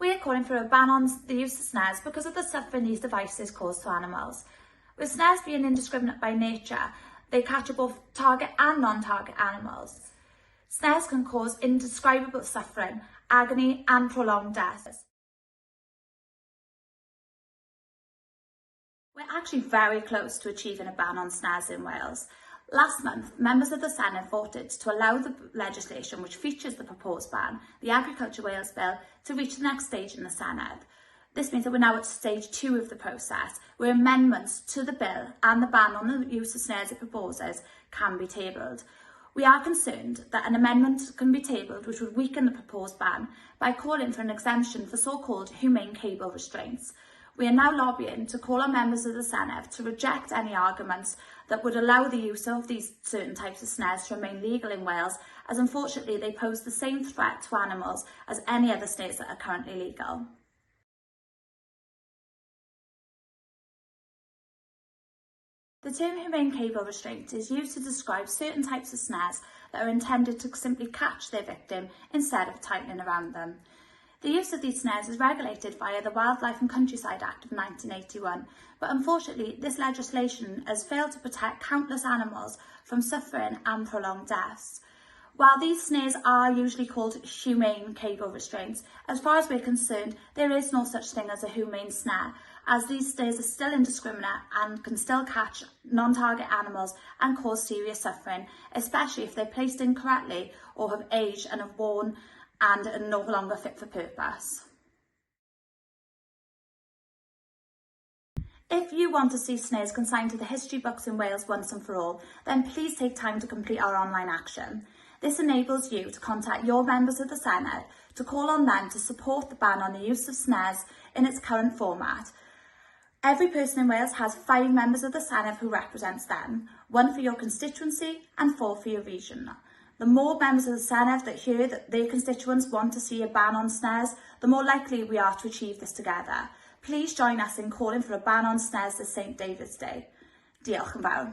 We are calling for a ban on the use of snares because of the suffering these devices cause to animals. With snares being indiscriminate by nature, they capture both target and non-target animals. Snares can cause indescribable suffering, agony and prolonged death. We're actually very close to achieving a ban on snares in Wales. Last month, members of the Senedd voted to allow the legislation which features the proposed ban, the Agriculture Wales Bill, to reach the next stage in the Senedd. This means that we're now at stage 2 of the process, where amendments to the bill and the ban on the use of snares it proposes can be tabled. We are concerned that an amendment can be tabled which would weaken the proposed ban by calling for an exemption for so-called humane cable restraints. We are now lobbying to call on members of the Senedd to reject any arguments that would allow the use of these certain types of snares to remain legal in Wales, as unfortunately they pose the same threat to animals as any other snares that are currently legal. The term humane cable restraint is used to describe certain types of snares that are intended to simply catch their victim instead of tightening around them. The use of these snares is regulated via the Wildlife and Countryside Act of 1981, but unfortunately this legislation has failed to protect countless animals from suffering and prolonged deaths. While these snares are usually called humane cable restraints, as far as we're concerned, there is no such thing as a humane snare, as these snares are still indiscriminate and can still catch non-target animals and cause serious suffering, especially if they're placed incorrectly or have aged and have worn and are no longer fit for purpose. If you want to see snares consigned to the history books in Wales once and for all, then please take time to complete our online action. This enables you to contact your members of the Senedd to call on them to support the ban on the use of snares in its current format. Every person in Wales has 5 members of the Senedd who represents them, 1 for your constituency and 4 for your region. The more members of the Senedd that hear that their constituents want to see a ban on snares, the more likely we are to achieve this together. Please join us in calling for a ban on snares this St David's Day. Diolch yn fawr.